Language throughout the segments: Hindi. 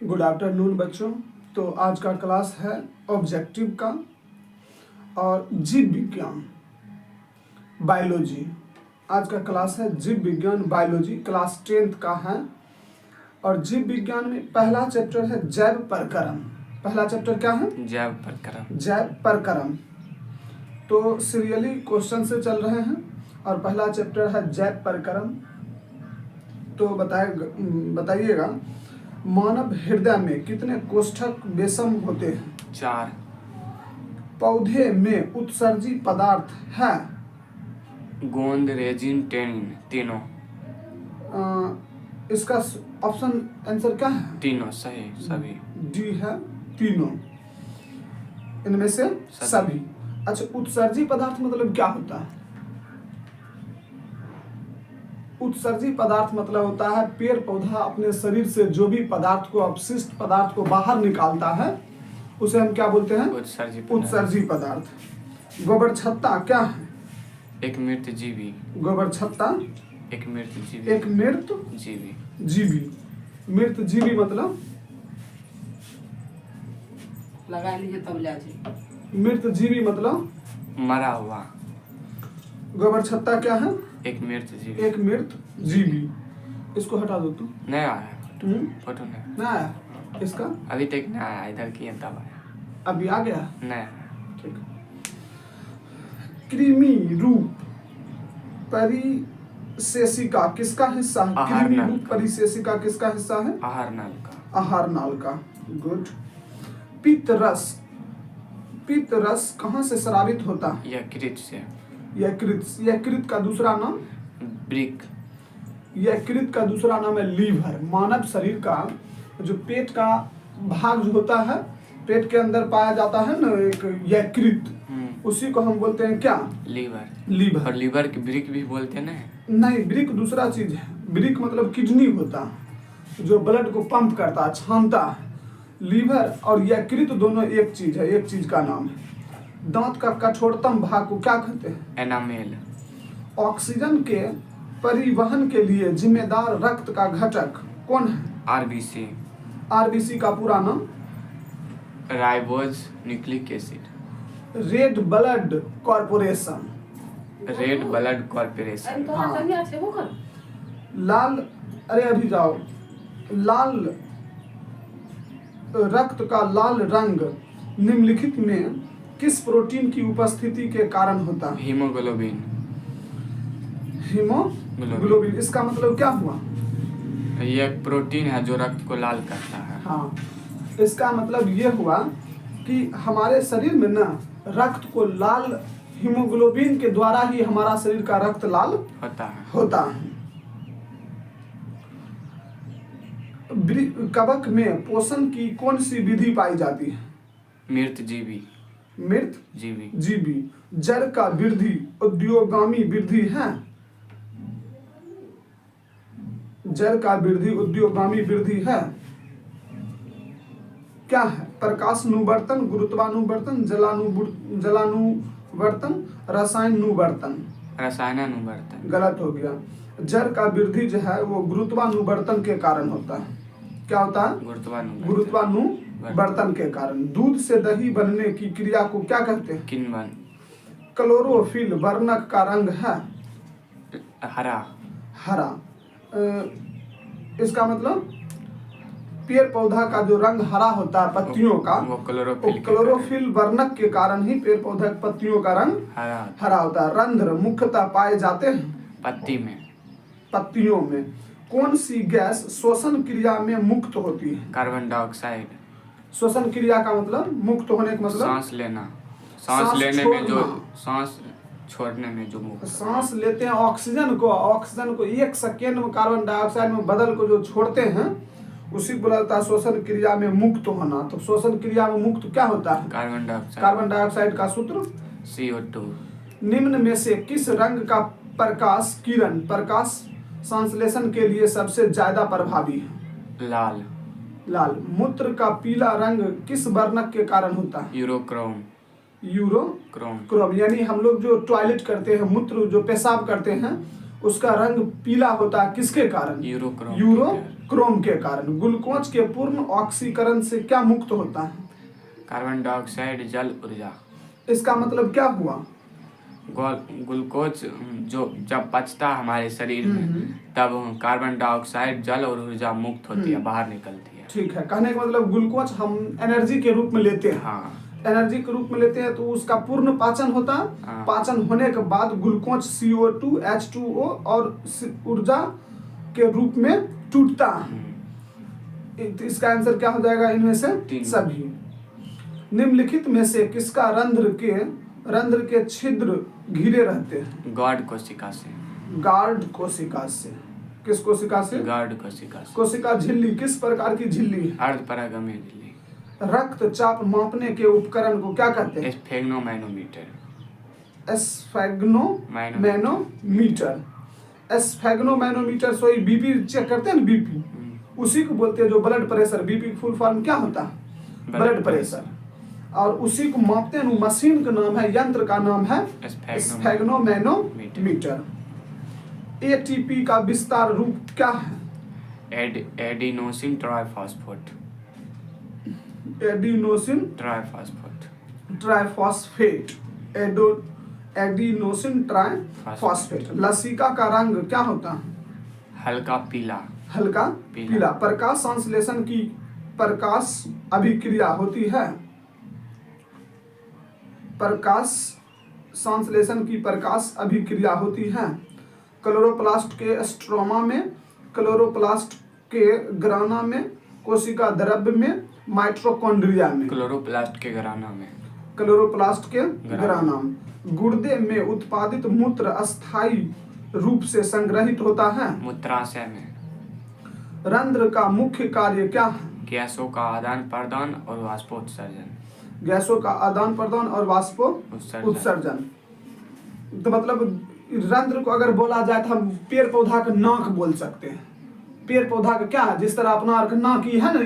गुड आफ्टरनून बच्चों। तो आज का क्लास है ऑब्जेक्टिव का और जीव विज्ञान बायोलॉजी। आज का क्लास है जीव विज्ञान बायोलॉजी, क्लास 10th का है। और जीव विज्ञान में पहला चैप्टर है जैव प्रकरण। पहला चैप्टर क्या है? जैव प्रकरण। जैव प्रकरण। तो सीरियली क्वेश्चन से चल रहे हैं और पहला चैप्टर है जैव प्रकरण। तो बताइएगा, मानव हृदय में कितने कोष्ठक बेसम होते हैं? 4। पौधे में उत्सर्जी पदार्थ है? गोंद, रेजिन, टेनिन, तीनों। इसका ऑप्शन आंसर क्या है? तीनों सही, सभी। डी है, तीनों। इनमें से सभी। अच्छा, उत्सर्जी पदार्थ मतलब क्या होता है? उत्सर्जी पदार्थ मतलब होता है पेड़ पौधा अपने शरीर से जो भी पदार्थ को, अपशिष्ट पदार्थ को बाहर निकालता है, उसे हम क्या बोलते हैं? उत्सर्जी पदार्थ। गोबर छत्ता क्या है? एक मृत जीवी। गोबर छत्ता एक मृत जीवी। एक मृत जीवी। जीवी। मृत जीवी मतलब लगा लीजिए तब ले आइए। मृत जीवी मतलब मरा हुआ। गोबर छत्ता क्या है? एक मृत जीवी। एक मृत जीवी। इसको हटा दो तू। नहीं आया फोटो नहीं ना आया इसका? अभी तक नहीं आया, इधर की तब आया। अभी आ गया? नहीं आया। ठीक। कृमि रूप परिशेषिका किसका हिस्सा है? आहार कृमि नाल रूप का। परिशेषिका किसका हिस्सा है? आहार नाल का। आहार नाल का। गुड। पित्त रस कहाँ से स्रावित होता है? यकृत से। यकृत का दूसरा नाम? ब्रिक। यकृत का दूसरा नाम है लीवर। मानव शरीर का जो पेट का भाग जो होता है, पेट के अंदर पाया जाता है ना एक यकृत, उसी को हम बोलते हैं क्या? लीवर। और लीवर की ब्रिक भी बोलते हैं ना? नहीं, ब्रिक दूसरा चीज है। ब्रिक मतलब किडनी होता है जो ब्लड को पंप करता है, छानता है। लीवर और यकृत दोनों एक चीज है, एक चीज का नाम है। दांत का कठोरतम भाग को क्या कहते हैं? एनामेल। ऑक्सीजन के परिवहन के लिए जिम्मेदार रक्त का घटक कौन है? आरबीसी। आरबीसी का पूरा नाम? Ribose nucleic acid. Red blood corporation. Red blood corporation. लाल, अरे अभी जाओ। लाल रक्त का लाल रंग निम्नलिखित में किस प्रोटीन की उपस्थिति के कारण होता है? हीमोग्लोबिन। हीमोग्लोबिन। इसका मतलब क्या हुआ? ये एक प्रोटीन है जो रक्त को लाल करता है। हाँ, इसका मतलब ये हुआ कि हमारे शरीर में ना रक्त को लाल, हीमोग्लोबिन के द्वारा ही हमारा शरीर का रक्त लाल होता है। कवक में पोषण की कौन सी विधि पाई जाती है? मृत जीवी। मृत जीवी। जड़ का वृद्धि उद्योगामी वृद्धि है? जड़ का वृद्धि उद्योगामी वृद्धि है? क्या है? प्रकाशानुवर्तन, गुरुत्वानुवर्तन, जलानुवर्तन, रसायनानुवर्तन। रसायनानुवर्तन। गलत हो गया। जड़ का वृद्धि जो है वो गुरुत्वानुवर्तन के कारण होता है। क्या होता है? गुरुत्वानुवर्तन के कारण। दूध से दही बनने की क्रिया को क्या कहते हैं? किण्वन। क्लोरोफिल वर्णक का रंग है? हरा। इसका मतलब पेड़ पौधा का जो रंग हरा होता है पत्तियों का, वो क्लोरोफिल वर्णक के कारण ही पेड़ पौधा की पत्तियों का रंग हरा होता है। रंध्र मुख्यतः पाए जाते हैं पत्तियों में। कौन सी गैस श्वसन क्रिया में मुक्त होती है? Carbon dioxide. श्वसन क्रिया का मतलब, मुक्त होने का मतलब सांस लेना। सांस लेने में जो, सांस छोड़ने में जो मुक्त। सांस लेते हैं ऑक्सीजन को 1 सेकेंड में कार्बन डाइऑक्साइड में बदल को जो छोड़ते हैं, उसी को बोला जाता है श्वसन क्रिया में मुक्त होना। तो श्वसन क्रिया में मुक्त क्या होता है? कार्बन डाइऑक्साइड का सूत्र CO2। निम्न में से किस रंग का प्रकाश संश्लेषण के लिए सबसे ज्यादा प्रभावी है? लाल। मूत्र का पीला रंग किस वर्णक के कारण होता है? यूरोक्रोम। यानी हम लोग जो टॉयलेट करते हैं, मूत्र जो पेशाब करते हैं, उसका रंग पीला होता है किसके कारण? क्रोम के कारण। ग्लूकोज के पूर्ण ऑक्सीकरण से क्या मुक्त होता है? कार्बन डाइऑक्साइड, जल, ऊर्जा। इसका मतलब क्या हुआ? ग्लूकोज जो जब पचता है हमारे शरीर में तब कार्बन डाइऑक्साइड, जल और ऊर्जा मुक्त होती है, बाहर निकलती है। ठीक है, कहने का मतलब ग्लूकोज हम एनर्जी के रूप में लेते हैं। हाँ, एनर्जी के रूप में लेते हैं तो उसका पूर्ण पाचन होता है। हाँ। पाचन होने के बाद ग्लूकोज CO2, H2O और ऊर्जा के रूप में टूटता है। तो इसका आंसर क्या हो जाएगा इनमें से? तीन। सभी। निम्नलिखित में से किसका रंध्र के छिद्र घिरे रहते हैं? गार्ड कोशिका से। गार्ड कोशिका से। किस कोशिका से? गार्ड कोशिका से। कोशिका झिल्ली किस प्रकार की झिल्ली है? अर्धपरागम्य झिल्ली। रक्तचाप मापने के उपकरण को क्या कहते हैं? स्फेग्नोमैनोमीटर। एस्फेग्नोमैनोमीटर। एस्फेग्नोमैनोमीटर सोई बीपी चेक करते हैं ना, बीपी उसी को बोलते हैं जो ब्लड प्रेशर। बीपी की फुल फॉर्म क्या होता है? Blood pressure. और उसी को मापते हैं, मशीन का नाम है, यंत्र का नाम है स्फेग्नोमैनोमीटर। एटीपी का विस्तार रूप क्या है? Adenosine triphosphate. Adenosine triphosphate. Adenosine triphosphate. लसिका का रंग क्या होता है? हल्का पीला। हल्का पीला। प्रकाश संश्लेषण की प्रकाश अभिक्रिया होती है। प्रकाश संश्लेषण की प्रकाश अभिक्रिया होती है। क्लोरोप्लास्ट के स्ट्रोमा में, क्लोरोप्लास्ट के ग्राना में, कोशिका द्रव्य में, माइटोकॉन्ड्रिया में। क्लोरोप्लास्ट के ग्राना में। क्लोरोप्लास्ट के ग्राना में। गुर्दे में उत्पादित मूत्र अस्थायी रूप से संग्रहित होता है। मूत्राशय में। रंध्र का मुख्य कार्य क्या है? गैसों का आदान प्रदान और वाष्पोत्सर्जन। गैसों का आदान प्रदान और वाष्पोत्सर्जन। तो मतलब रंध्र को अगर बोला जाए तो हम पेड़ पौधा का नाक बोल सकते हैं। पेड़ पौधा का क्या है? जिस तरह अपना नाक ही है ना,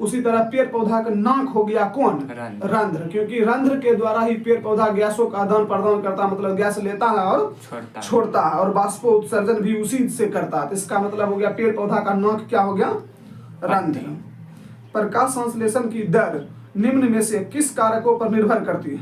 उसी तरह पेड़ पौधा का नाक हो गया कौन? रंध्र। क्योंकि रंध्र के द्वारा ही पेड़ पौधा गैसों का आदान प्रदान करता है, मतलब गैस लेता है और छोड़ता है, और वाष्पोत्सर्जन भी उसी से करता है। तो इसका मतलब हो गया पेड़ पौधा का नाक क्या हो गया? रंध्र। प्रकाश संश्लेषण की दर निम्न में से किस कारकों पर निर्भर करती है?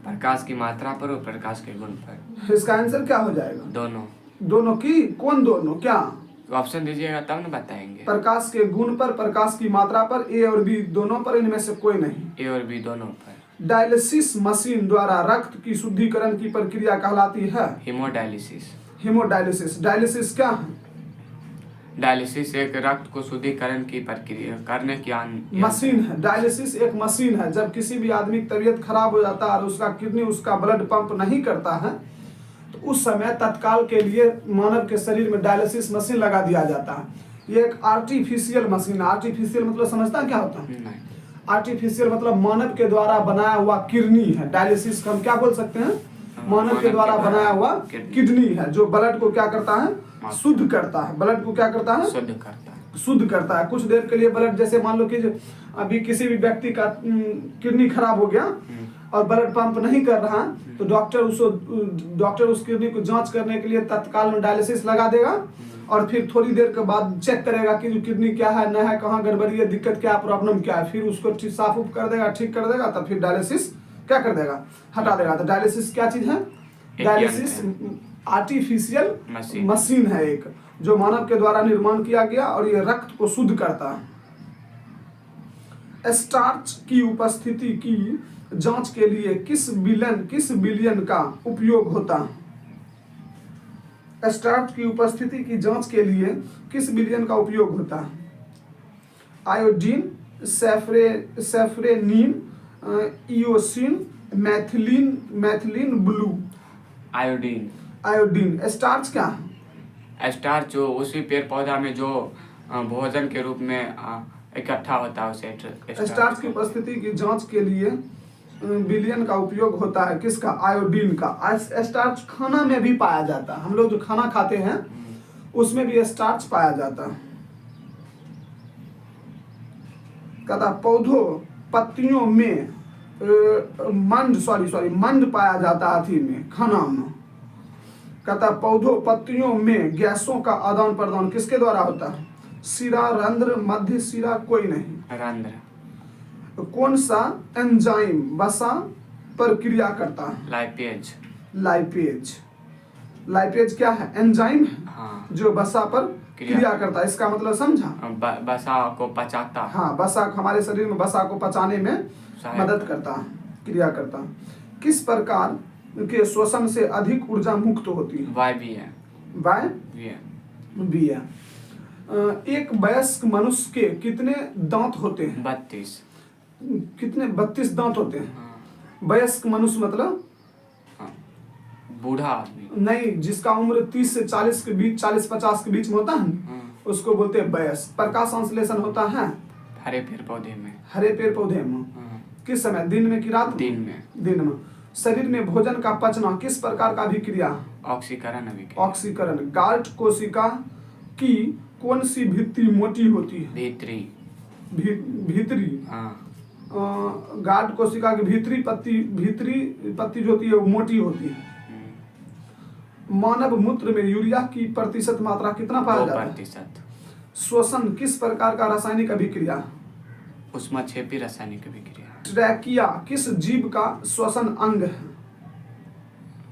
प्रकाश की मात्रा पर और प्रकाश के गुण पर। इसका आंसर क्या हो जाएगा? दोनों। दोनों की? कौन दोनों? क्या ऑप्शन दीजिएगा तब न बताएंगे। प्रकाश के गुण पर, प्रकाश की मात्रा पर, ए और बी दोनों पर, इनमें से कोई नहीं। ए और बी दोनों पर। डायलिसिस मशीन द्वारा रक्त की शुद्धिकरण की प्रक्रिया कहलाती है हीमोडायलिसिस। हीमोडायलिसिस। डायलिसिस क्या है? डायलिसिस एक रक्त को शुद्धिकरण की प्रक्रिया करने की मशीन है। डायलिसिस एक मशीन है। जब किसी भी आदमी की तबीयत खराब हो जाता है और उसका किडनी उसका ब्लड पंप नहीं करता है तो उस समय तत्काल के लिए मानव के शरीर में डायलिसिस मशीन लगा दिया जाता है। ये एक आर्टिफिशियल मशीन। आर्टिफिशियल मतलब समझता है क्या होता है? नहीं। आर्टिफिशियल मतलब मानव के द्वारा बनाया हुआ किडनी है। डायलिसिस को हम क्या बोल सकते हैं? मानव के द्वारा बनाया हुआ किडनी है, जो ब्लड को क्या करता है? शुद्ध करता है। ब्लड को क्या करता है? शुद्ध करता है। कुछ देर के लिए ब्लड, जैसे मान लो कि अभी किसी भी व्यक्ति का किडनी खराब हो गया और ब्लड पंप नहीं कर रहा तो डॉक्टर उस किडनी को जांच करने के लिए तत्काल में डायलिसिस लगा देगा और फिर थोड़ी देर के बाद चेक करेगा कि जो किडनी क्या है, न है, कहाँ गड़बड़ी है, दिक्कत क्या है, प्रॉब्लम क्या है, फिर उसको साफ उफ कर देगा, ठीक कर देगा, तब फिर डायलिसिस क्या कर देगा? हटा देगा। तो डायलिसिस क्या चीज है? डायलिसिस आर्टिफिशियल मशीन है एक, जो मानव के द्वारा निर्माण किया गया और ये रक्त को शुद्ध करता है। स्टार्च की उपस्थिति की जांच के लिए किस बिलियन का उपयोग होता है? स्टार्च की उपस्थिति की जांच के लिए किस बिलियन का उपयोग होता है? Iodine, safranin, eosin, मैथिलीन blue. Iodine. Starch क्या है? स्टार्च जो उसी पेड़ पौधा में जो भोजन के रूप में इकट्ठा होता है उसे स्टार्च की उपस्थिति की जांच के लिए बिलियन का उपयोग होता है। किसका? आयोडीन का। स्टार्च खाना में भी पाया जाता है। हम लोग जो खाना खाते हैं उसमें भी स्टार्च पाया जाता है। कहता पौधों पत्तियों में मंड पाया जाता है अथी में, खाना में। कहता पौधों पत्तियों में गैसों का आदान प्रदान किसके द्वारा होता है? शिरा, रंध्र, मध्य शिरा कोई नहीं। रंध्र। कौन सा एंजाइम वसा पर क्रिया करता है? लाइपेज। लाइपेज। लाइपेज क्या है? एंजाइम है। हाँ। जो वसा पर क्रिया करता है। इसका मतलब समझा? वसा को पचाता। हाँ, वसा हमारे शरीर में वसा को पचाने में मदद करता है, क्रिया करता है। किस प्रकार के श्वसन से अधिक ऊर्जा मुक्त होती है? वायवीय। वायवीय। एक वयस्क मनुष्य के कितने दांत होते हैं? 32। कितने? 32 दांत होते हैं। हाँ। वयस्क मनुष्य मतलब बूढ़ा आदमी नहीं, जिसका उम्र 30 से 40 के बीच, 40-50 के बीच में होता है, उसको बोलते हैं वयस्क। प्रकाश संश्लेषण होता है हरे पेड़ पौधे में। हरे पेड़ पौधे में। किस समय? दिन में कि रात में? दिन में। दिन में। शरीर में भोजन का पचना किस प्रकार का अभिक्रिया? ऑक्सीकरण अभिक्रिया। ऑक्सीकरण। गाल्ट कोशिका की कौन सी भित्ति मोटी होती है? भीतरी। भीतरी। हाँ। गाल्ट कोशिका की भीतरी पत्ती जो होती है वो मोटी होती है। मानव मूत्र में यूरिया की प्रतिशत मात्रा कितना पाया जाता है? 2%। श्वसन किस प्रकार का रासायनिक अभिक्रिया? ऊष्माक्षेपी रासायनिक अभिक्रिया। ट्रैकिया किस जीव का श्वसन अंग है?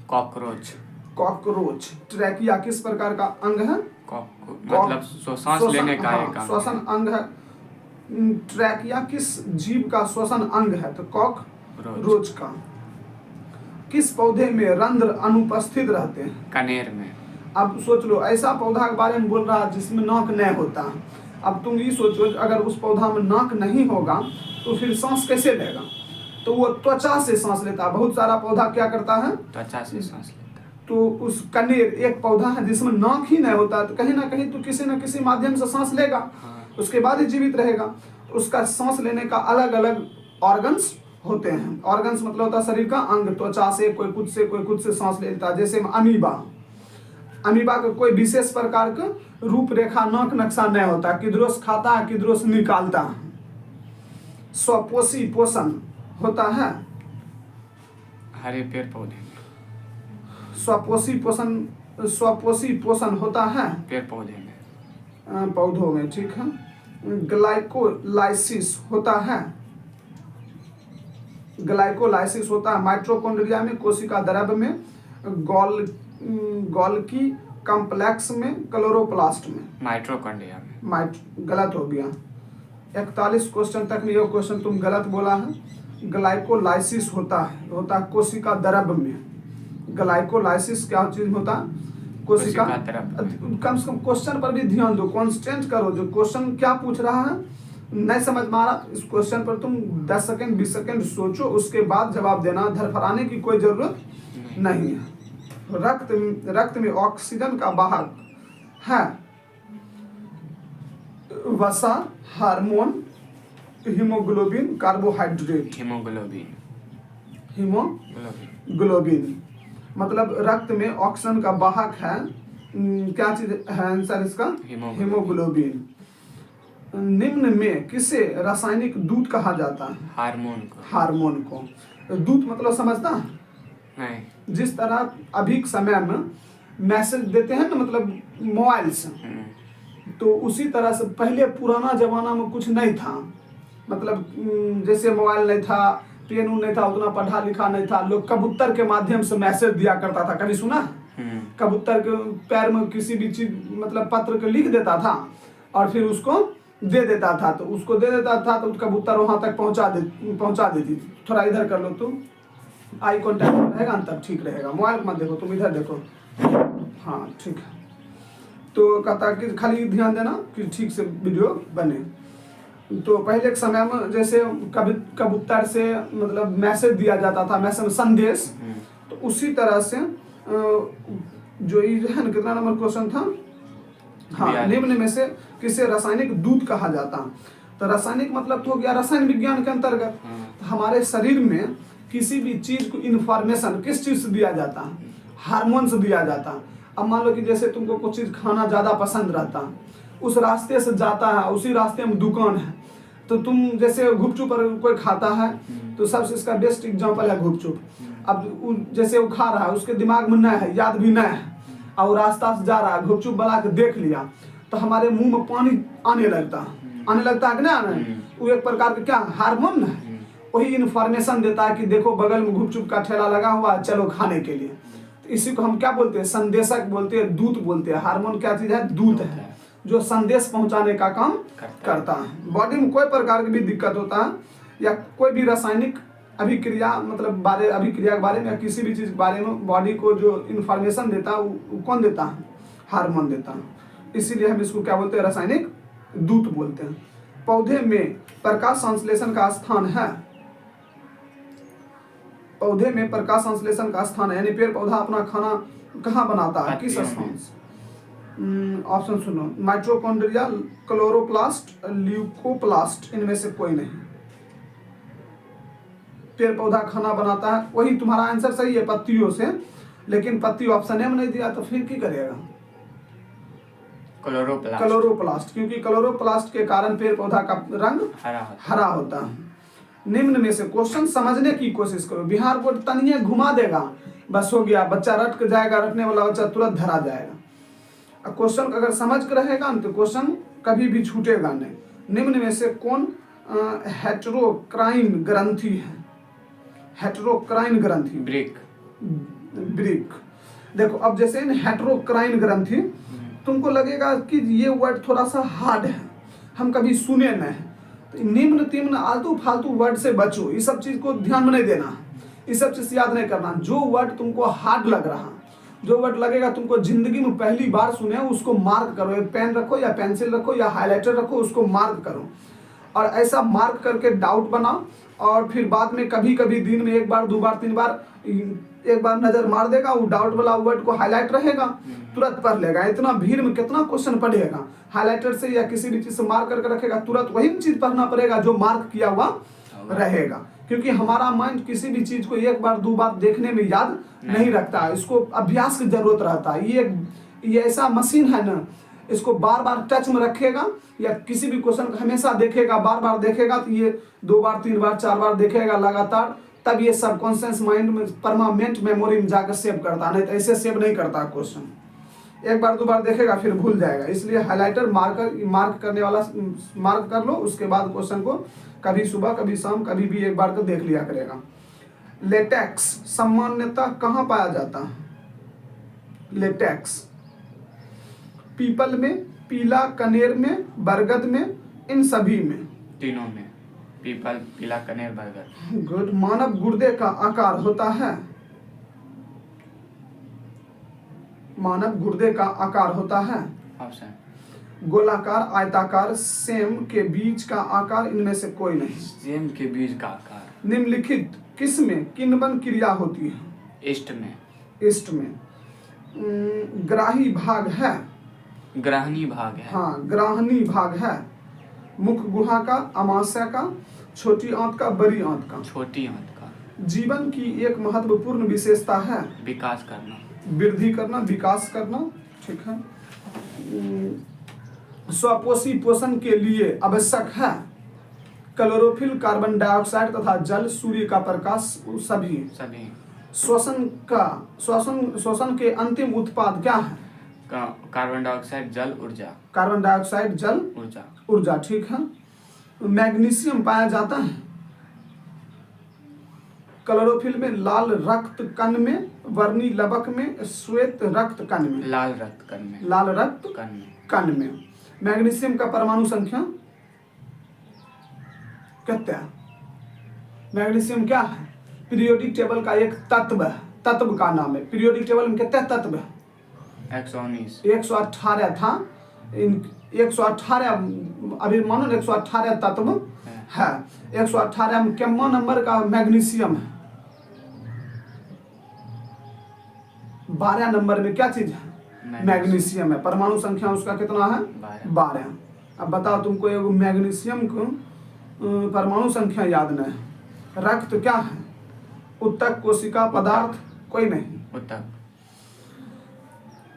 कॉकरोच। कॉकरोच। ट्रैकिया किस प्रकार का अंग है? मतलब सांस लेने का एक अंग। श्वसन अंग है। ट्रैकिया किस जीव का श्वसन अंग है? तो कॉकरोच का। किस पौधे में रंध्र अनुपस्थित रहते हैं? कनेर में। अब सोच लो, ऐसा पौधा के बारे में बोल रहा है जिसमें नाक नहीं होता। अब तुम ये सोचो, अगर उस पौधा में नाक नहीं होगा तो फिर सांस कैसे लेगा? तो वो त्वचा से सांस लेता है। बहुत सारा पौधा क्या करता है? त्वचा से सांस लेता है। तो उस कनेर एक पौधा है जिसमें नाक ही नहीं होता, तो कहीं ना कहीं तो किसी न किसी माध्यम से सांस लेगा। हाँ। उसके बाद ही जीवित रहेगा। उसका सांस लेने का अलग अलग ऑर्गन्स होते हैं। ऑर्गन्स मतलब होता है शरीर का अंग। त्वचा से, कोई कुछ से सांस लेता है। जैसे अमीबा का कोई विशेष प्रकार का रूपरेखा, नाक नक्शा नहीं होता। किधरों से खाता है, किधरों से निकालता है। स्वपोषी पोषण होता है हरे पेड़ पौधे में। स्वपोषी पोषण होता है पेड़ पौधे में। पौधों में, ठीक है। ग्लाइकोलाइसिस होता है। ग्लाइकोलाइसिस होता है माइटोकॉन्ड्रिया में, कोशिका द्रव्य में, गोल्गी कॉम्प्लेक्स में, क्लोरोप्लास्ट में। माइटोकॉन्ड्रिया में। गलत हो गया। 41 क्वेश्चन तक में ये क्वेश्चन तुम गलत बोला है। ग्लाइकोलाइसिस होता है कोशिका द्रव्य में। ग्लाइकोलाइसिस क्या चीज होता है? कोशिका द्रव्य। कम से कम क्वेश्चन पर भी ध्यान दो, कॉन्सेंट्रेट करो। जो क्वेश्चन क्या पूछ रहा है नहीं समझ में आ रहा, इस क्वेश्चन पर तुम 10 सेकंड 20 सेकंड सोचो, उसके बाद जवाब देना। धरफराने की कोई जरूरत नहीं है। रक्त में ऑक्सीजन का वाहक है वसा, हार्मोन, हीमोग्लोबिन, कार्बोहाइड्रेट। हीमोग्लोबिन मतलब रक्त में ऑक्सीजन का वाहक है। क्या चीज है आंसर इसका? हीमोग्लोबिन। निम्न में किसे रासायनिक दूत कहा जाता है? हार्मोन को। दूत मतलब समझता नहीं। जिस तरह अभी समय में मैसेज देते हैं ना, मतलब मोबाइल से, तो उसी तरह से पहले पुराना जमाना में कुछ नहीं था। मतलब जैसे मोबाइल नहीं था, पेन नहीं था, उतना पढ़ा लिखा नहीं था, लोग कबूतर के माध्यम से मैसेज दिया करता था। कभी सुना? कबूतर के पैर में किसी भी चीज मतलब पत्र को लिख देता था और फिर उसको दे देता था। तो उसको दे देता था तो कबूतर वहां तक पहुंचा देती थी। थोड़ा इधर कर लो, तुम आई कांटेक्ट रहेगा ना तब ठीक रहेगा। मोबाइल मत देखो, तुम इधर देखो। हाँ ठीक है। तो कहता कि खाली ध्यान देना कि ठीक से वीडियो बने। तो पहले के समय में जैसे कबूतर से मतलब मैसेज दिया जाता था, मैसेज संदेश, तो उसी तरह से जो ये है ना, कितना नंबर क्वेश्चन था? हाँ, निम्न में से किसे रासायनिक दूत कहा जाता? तो रासायनिक मतलब तो हो गया रसायन विज्ञान के अंतर्गत। तो हमारे शरीर में किसी भी चीज को इंफॉर्मेशन किस चीज से दिया जाता है? हार्मोन से दिया जाता है। अब मान लो कि जैसे तुमको कुछ चीज खाना ज्यादा पसंद रहता, उस रास्ते से जाता है, उसी रास्ते में दुकान है, तो तुम जैसे गुपचुप कोई खाता है, तो सबसे इसका बेस्ट एग्जांपल है गुपचुप। अब जैसे वो खा रहा है, उसके दिमाग में नहीं है, याद भी नहीं है, और रास्ता से जा रहा है, गुपचुप वाला के देख लिया, तो हमारे मुंह में पानी आने लगता है कि ना, वो एक प्रकार का क्या हार्मोन है, वही इन्फॉर्मेशन देता है कि देखो बगल में गुपचुप का ठेला लगा हुआ है, चलो खाने के लिए। तो इसी को हम क्या बोलते हैं, संदेशक बोलते हैं, दूत बोलते हैं। हार्मोन क्या चीज है, दूत है, जो संदेश पहुंचाने का काम करता है। बॉडी में कोई प्रकार की भी दिक्कत होता है या कोई भी रासायनिक अभिक्रिया मतलब अभिक्रिया के बारे में या किसी भी चीज के बारे में बॉडी को जो इन्फॉर्मेशन देता है वो कौन देता है, हार्मोन देता है। इसीलिए हम इसको क्या बोलते हैं, रासायनिक दूत बोलते हैं। पौधे में प्रकाश संश्लेषण का स्थान है, पौधे में प्रकाश संश्लेषण का स्थान है, यानी पेड़ पौधा अपना खाना कहाँ बनाता है, किस स्थान से? ऑप्शन सुनो, माइटोकॉन्ड्रिया, क्लोरोप्लास्ट, ल्यूकोप्लास्ट, इनमें से कोई नहीं। पेड़ पौधा खाना बनाता है, वही तुम्हारा आंसर सही है, पत्तियों से, लेकिन पत्ती ऑप्शन में नहीं दिया तो फिर क्या करेगा, क्लोरोप्लास्ट, क्योंकि क्लोरोप्लास्ट के कारण पेड़ पौधा का रंग हरा होता है। निम्न में से क्वेश्चन समझने की कोशिश करो। बिहार बोर्ड तनिए घुमा देगा, बस हो गया, बच्चा रट के जाएगा, रटने वाला बच्चा तुरंत धरा जाएगा। अब क्वेश्चन अगर समझ के रहेगा तो क्वेश्चन कभी भी छूटेगा नहीं। निम्न में से कौन हेटेरोक्राइन ग्रंथि है, हेटेरोक्राइन ग्रंथि, ब्रिक। देखो अब जैसे हेटेरोक्राइन ग्रंथि, तुमको लगेगा कि ये वर्ड थोड़ा सा हार्ड है, हम कभी सुने नहीं, तो निम्न तिम्न आलतू फालतू वर्ड से बचो, इस सब चीज को ध्यान में नहीं देना, इस सब चीज याद नहीं करना। जो वर्ड तुमको हार्ड लग रहा, जो वर्ड लगेगा तुमको जिंदगी में पहली बार सुने, उसको मार्क करो, एक पेन रखो या पेंसिल रखो या हाईलाइटर रखो, उसको मार्क करो, और ऐसा मार्क करके डाउट बनाओ, और फिर बाद में कभी कभी दिन में 1 बार 2 बार 3 बार एक बार नजर मार देगा, वो डाउट वाला वर्ड को हाईलाइट रहेगा, तुरंत पढ़ लेगा। इतना भीड़ में कितना क्वेश्चन पढ़ेगा, हाईलाइटर से या किसी भी चीज से मार्क करके रखेगा, तुरंत वही चीज पढ़ना पड़ेगा जो मार्क किया हुआ रहेगा, क्योंकि हमारा माइंड किसी भी चीज को 1 बार 2 बार देखने में याद नहीं रखता है, इसको अभ्यास की जरूरत रहता है। ये ऐसा मशीन है ना, इसको बार बार टच में रखेगा या किसी भी क्वेश्चन को हमेशा देखेगा, बार बार देखेगा, तो ये 2 बार 3 बार 4 बार देखेगा लगातार, तब ये सबकॉन्शियस माइंड में परमानेंट मेमोरी में जाकर सेव करता, नहीं तो ऐसे सेव नहीं करता क्वेश्चन। 1 बार 2 बार देखेगा फिर भूल जाएगा, इसलिए हाइलाइटर मार्क करने वाला मार्क कर लो, उसके बाद क्वेश्चन को कभी सुबह कभी शाम कभी भी 1 बार को देख लिया करेगा। लेटेक्स सामान्यतः कहाँ पाया जाता है? लेटेक्स पीपल में, पीला कनेर में, बरगद में, इन सभी में, तीनों में, पीपल, पीला कनेर, बरगद। गुड। मानव गुर्दे का आकार होता है, मानव गुर्दे का आकार होता है ऑप्शन गोलाकार, आयताकार, सेम के बीच का आकार, इनमें से कोई नहीं। सेम के बीच का आकार। निम्नलिखित किस में किन्वन क्रिया होती है? ईस्ट में। ईस्ट में। ग्राही भाग है, ग्राहनी भाग है। हाँ ग्राहनी भाग है। मुख गुहा का, अमाशय का, छोटी आंत का, बड़ी आंत का। छोटी आंत का। जीवन की एक महत्वपूर्ण विशेषता है विकास करना, वृद्धि करना, विकास करना, ठीक है। स्वपोषी पोषण के लिए आवश्यक है क्लोरोफिल, कार्बन डाइऑक्साइड तथा जल, सूर्य का प्रकाश, सभी। श्वसन के अंतिम उत्पाद क्या है? कार्बन डाइऑक्साइड, जल, ऊर्जा। कार्बन डाइऑक्साइड, जल, ऊर्जा, ठीक है। मैग्नीशियम पाया जाता है क्लोरोफिल में, लाल रक्त कण में, वर्णी लवक में, श्वेत रक्त कण में। लाल रक्त कण में। लाल रक्त कण में। मैग्नीशियम का परमाणु संख्या कितना है? मैग्नीशियम क्या है? पीरियोडिक टेबल का एक तत्व है, तत्व का नाम है। पीरियोडिक टेबल में कितने तत्व है? 119। 118 था, 118 अभी मानो 118 तत्व है। 118 में कितना नंबर का मैग्नीशियम है? 12 नंबर में क्या चीज है? मैग्नीशियम है। परमाणु संख्या उसका कितना है? 12। अब बताओ, तुमको एगो मैग्नीशियम को परमाणु संख्या याद नहीं। रक्त क्या है? उत्तक कोशिका पदार्थ, कोई नहीं। उत्तक।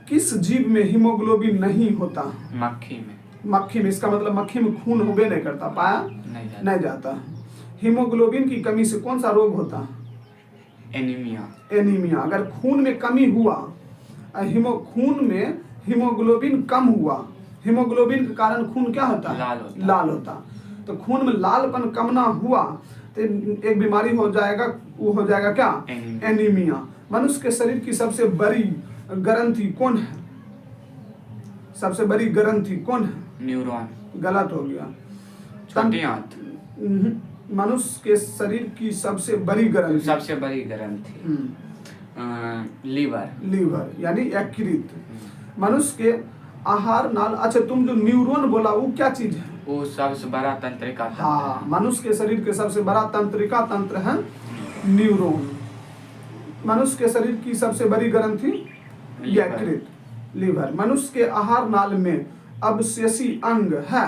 किस जीव में हीमोग्लोबिन नहीं होता? मक्खी में। मक्खी में, इसका मतलब मक्खी में खून होबे नहीं करता, पाया नहीं जाता। हीमोग्लोबिन की कमी से कौन सा रोग होता? एनीमिया। एनीमिया। अगर खून में कमी हुआ, खून में हीमोग्लोबिन कम हुआ हीमोग्लोबिन के कारण खून क्या होता है? लाल होता है। लाल होता। तो खून में लालपन कम ना हुआ तो एक बीमारी हो जाएगा, वो हो जाएगा क्या? एनीमिया। एनीमिया। मनुष्य के शरीर की सबसे बड़ी ग्रंथि कौन है? सबसे बड़ी ग्रंथि कौन है? न्यूरॉन। गलत हो गया। छोटी आंत। मनुष्य के शरीर की सबसे बड़ी ग्रंथि, सबसे बड़ी ग्रंथि लीवर। लीवर यानी यकृत। मनुष्य के आहार नाल, अच्छा तुम जो न्यूरॉन बोला वो क्या चीज है? वो सबसे बड़ा तंत्रिका तंत्र हाँ, है। मनुष्य के शरीर के सबसे बड़ा तंत्रिका तंत्र है न्यूरॉन। मनुष्य के शरीर की सबसे बड़ी ग्रंथि यकृत, लीवर। मनुष्य के आहार नाल में अवशेषी अंग है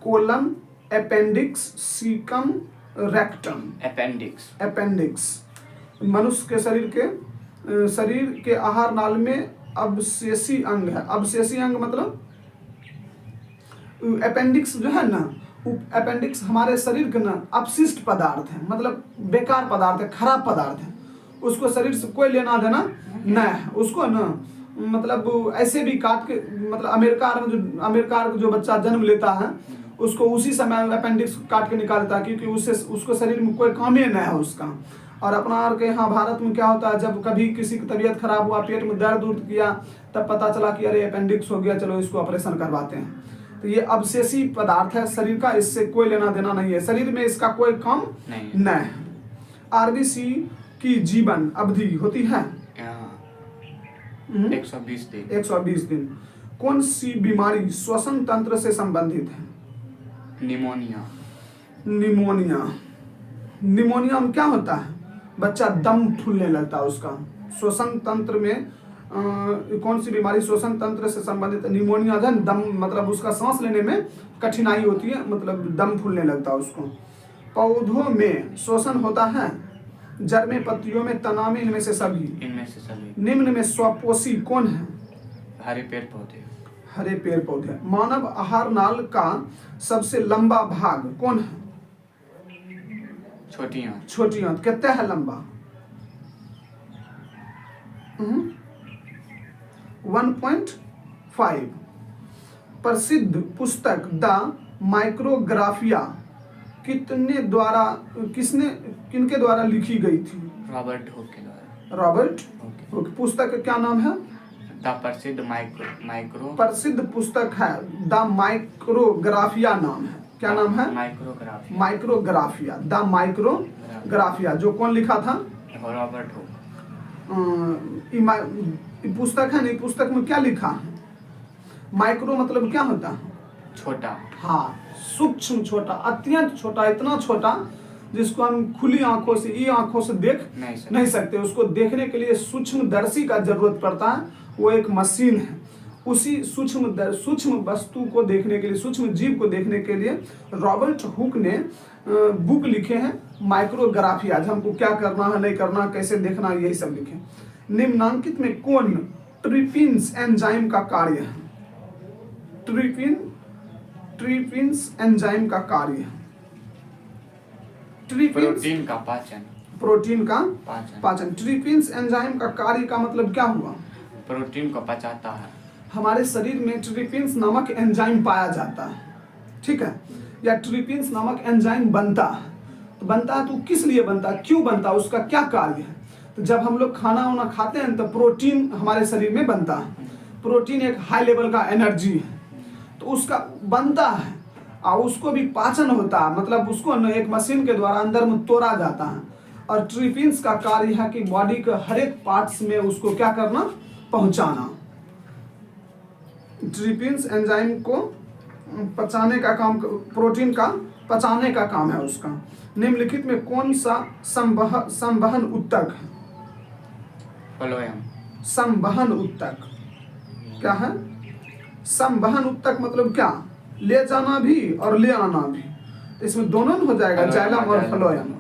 colon, appendix, caecum, rectum. Appendix. Appendix. मनुष्य के शरीर के आहार नाल में अवशेषी अंग है। अवशेषी अंग मतलब अपेंडिक्स जो है ना, अपेंडिक्स हमारे शरीर के ना अपशिष्ट पदार्थ है, मतलब बेकार पदार्थ है, खराब पदार्थ है। उसको शरीर से कोई लेना देना नहीं है। उसको ना मतलब ऐसे भी काट के, मतलब अमेरिका में जो बच्चा जन्म लेता है उसको उसी समय अपेंडिक्स काट के निकाल देता है, क्योंकि उसको शरीर में कोई काम ही नहीं है उसका। और अपना के यहाँ भारत में क्या होता है, जब कभी किसी की तबीयत खराब हुआ, पेट में दर्द उर्द किया, तब पता चला कि अरे अपेंडिक्स हो गया, चलो इसको ऑपरेशन करवाते हैं। तो ये अवशेषी पदार्थ है शरीर का, इससे कोई लेना देना नहीं है, शरीर में इसका कोई काम नहीं है। आरबीसी की जीवन अवधि होती है 120 दिन। 120 दिन। कौन सी बीमारी श्वसन तंत्र से संबंधित है? निमोनिया। निमोनिया। निमोनिया में क्या होता है? बच्चा दम फूलने लगता है उसका। श्वसन तंत्र में कौन सी बीमारी श्वसन तंत्र से संबंधित? निमोनिया है। दम मतलब उसका सांस लेने में कठिनाई होती है, मतलब दम फूलने लगता है उसको। पौधों में श्वसन होता है, जड़ में, पत्तियों में, तना में, इनमें से सभी। इनमें से सभी। निम्न में स्वपोषी कौन है? हरे पेड़ पौधे। हरे पेड़ पौधे। मानव आहार नाल का सबसे लंबा भाग कौन है? छोटी आंत। छोटी आंत। कितना है लंबा? 1.5। प्रसिद्ध पुस्तक द माइक्रोग्राफिया किनके द्वारा लिखी गई थी? रॉबर्ट हुक के द्वारा। Robert Hooke. पुस्तक का क्या नाम है? द प्रसिद्ध माइक्रो प्रसिद्ध पुस्तक है द माइक्रोग्राफिया नाम है। क्या नाम है? माइक्रोग्राफिया। माइक्रोग्राफिया। The Micrographia. जो कौन लिखा था? Robert Hooke. पुस्तक है नहीं, पुस्तक में क्या लिखा है? माइक्रो मतलब क्या होता है? छोटा। हाँ, सूक्ष्म, छोटा, अत्यंत छोटा, इतना छोटा जिसको हम खुली आंखों से, ये आंखों से देख नहीं सकते। उसको देखने के लिए सूक्ष्मदर्शी का जरूरत पड़ता है, वो एक मशीन है। उसी सूक्ष्म वस्तु को देखने के लिए, सूक्ष्म जीव को देखने के लिए रॉबर्ट हुक ने बुक लिखे हैं माइक्रोग्राफिया। हमको क्या करना है, नहीं करना, कैसे देखना, यही सब लिखे। निम्नांकित में कौन ट्रिपिन्स एंजाइम का कार्य है? ट्रिपिन्स एंजाइम का कार्य है। प्रोटीन का पाचन। प्रोटीन का पाचन। पाचन। ट्रिपिन्स एंजाइम का कार्य का मतलब क्या हुआ? प्रोटीन को पचाता है। हमारे शरीर में ट्रिपिन्स नामक एंजाइम पाया जाता है, ठीक है, या ट्रिपिन्स नामक एंजाइम बनता है। तो बनता है तो किस लिए बनता है, क्यों बनता है, उसका क्या कार्य है? तो जब हम लोग खाना वाना खाते हैं तो प्रोटीन हमारे शरीर में बनता है। प्रोटीन एक हाई लेवल का एनर्जी है, तो उसका बनता है और उसको भी पाचन होता है, मतलब उसको एक मशीन के द्वारा अंदर में तोड़ा जाता है। और ट्रिपिन्स का कार्य है कि बॉडी के हर एक पार्ट्स में उसको क्या करना, पहुंचाना। ट्रिपिन्स एंजाइम को पचाने का काम, प्रोटीन का पचाने का काम है उसका। निम्नलिखित में कौन सा संवहन उत्तक है? फ्लोएम। संवहन उत्तक क्या है? संवहन उत्तक मतलब क्या? ले जाना भी और ले आना भी, इसमें दोनों हो जाएगा, जाइलम और फ्लोएम।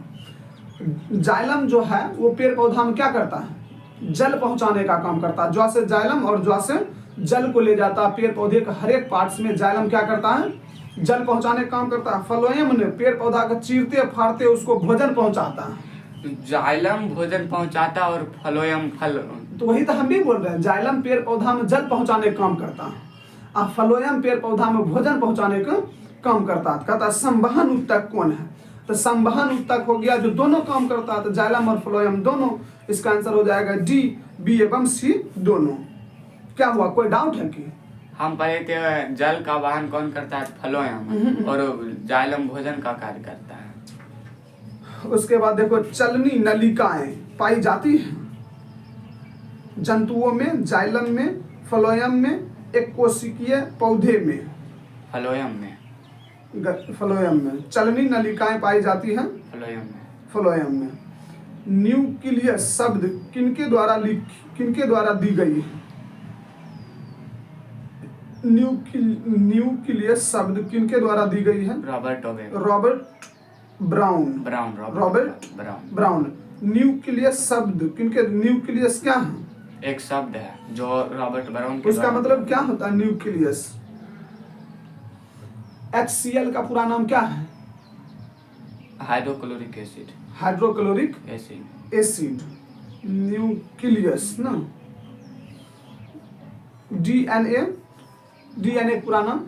जाइलम जो है वो पेड़ पौधा में क्या करता है? जल पहुंचाने का काम करता है। ज्वा से जाइलम और ज्वा से जल को ले जाता है। पेड़ पौधे के हर एक पार्ट्स में जाइलम क्या करता है? जल पहुंचाने का काम करता है। फ्लोएम ने पेड़ पौधा को चीरते फाड़ते उसको भोजन पहुंचाता है। जाइलम भोजन पहुंचाता और फ्लोएम फल। तो वही तो हम भी बोल रहे हैं, जाइलम पेड़ पौधा में जल पहुंचाने का काम करता है और फ्लोएम पेड़ पौधा में भोजन पहुंचाने का काम करता है। कहता है संवहन उत्तक कौन है? तो संवहन उत्तक हो गया जो दोनों काम करता है, तो जाइलम और फ्लोएम दोनों। इसका आंसर हो जाएगा डी, बी एवं सी दोनों। क्या हुआ, कोई डाउट है कि? हम पढ़े थे जल का वाहन कौन करता है? फ्लोएम, और जाइलम भोजन का कार्य करता है। उसके बाद देखो चलनी नलिकाएं पाई जाती हैं जंतुओं में, जाइलम में, फ्लोएम में, एक कोशिकीय पौधे में। फ्लोएम में, फ्लोएम में चलनी नलिकाएं पाई जाती हैं फ्लोएम में। फ्लोएम में। न्यूक्लियस शब्द किनके द्वारा दी गई है? न्यूक्लियस शब्द किनके द्वारा दी गई है? Robert brown. न्यूक्लियस शब्द किनके? न्यूक्लियस क्या है? एक शब्द है जो रॉबर्ट ब्राउन के उसका मतलब क्या होता है न्यूक्लियस? HCl का पूरा नाम क्या है? Hydrochloric acid. Hydrochloric acid. Nucleus ना। DNA पूरा नाम?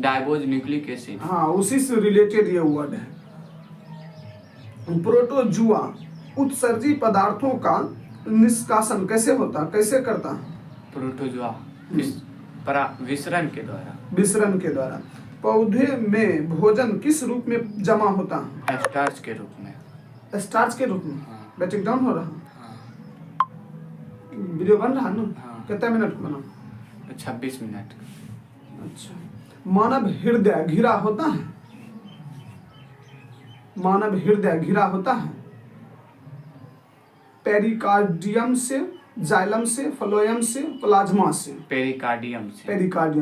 डाइबोज न्यूक्लिक एसिड। हाँ, उसी से रिलेटेड ये वर्ड है। प्रोटोजुआ उत्सर्जी पदार्थों का निष्कासन कैसे होता, कैसे करता? प्रोटोजुआ विसरण के द्वारा। पौधे में भोजन किस रूप में जमा होता है? स्टार्च के रूप में। हाँ। बैटिंग डाउन हो रहा है। हाँ। वीडियो बन रहा है ना? हाँ। कितने मिनट बना? 26 मिनट। अच्छा। मानव हृदय घिरा होता है पेरिकार्डियम से, जाइलम से, फ्लोएम से, प्लाज्मा से। पेरिकार्डियम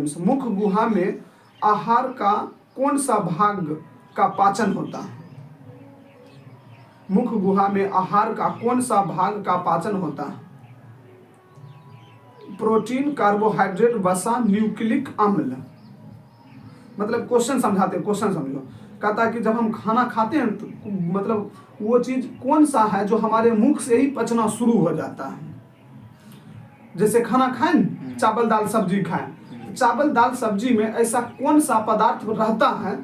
से। मुख गुहा में आहार का कौन सा भाग का पाचन होता है? मुख गुहा में आहार का कौन सा भाग का पाचन होता है? प्रोटीन, कार्बोहाइड्रेट, वसा, न्यूक्लिक अम्ल। मतलब क्वेश्चन समझाते, क्वेश्चन समझो। कहता है कि जब हम खाना खाते हैं तो मतलब वो चीज कौन सा है जो हमारे मुख से ही पचना शुरू हो जाता है? जैसे खाना खाएं, चावल दाल सब्जी खाएं, चावल दाल सब्जी में ऐसा कौन सा पदार्थ रहता है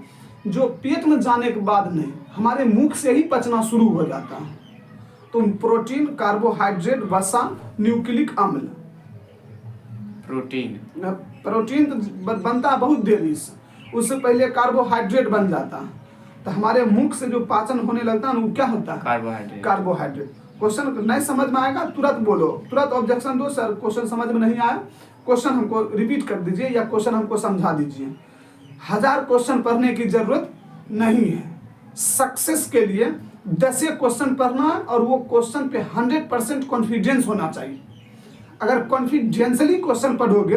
जो पेट में जाने के बाद नहीं, हमारे मुख से ही पचना शुरू हो जाता है? तो प्रोटीन, कार्बोहाइड्रेट, वसा, न्यूक्लिक अम्ल। प्रोटीन तो बनता है बहुत देरी से, उससे पहले कार्बोहाइड्रेट बन जाता है। तो हमारे मुख से जो पाचन होने लगता है ना, वो क्या होता है? कार्बोहाइड्रेट। क्वेश्चन नहीं समझ में आएगा तुरंत बोलो, तुरंत ऑब्जेक्शन दो, सर क्वेश्चन समझ में नहीं आया, क्वेश्चन हमको रिपीट कर दीजिए या क्वेश्चन हमको समझा दीजिए। 1000 क्वेश्चन पढ़ने की जरूरत नहीं है। सक्सेस के लिए 10 क्वेश्चन पढ़ना है और वो क्वेश्चन पे 100% कॉन्फिडेंस होना चाहिए। अगर कॉन्फिडेंशियली क्वेश्चन पढ़ोगे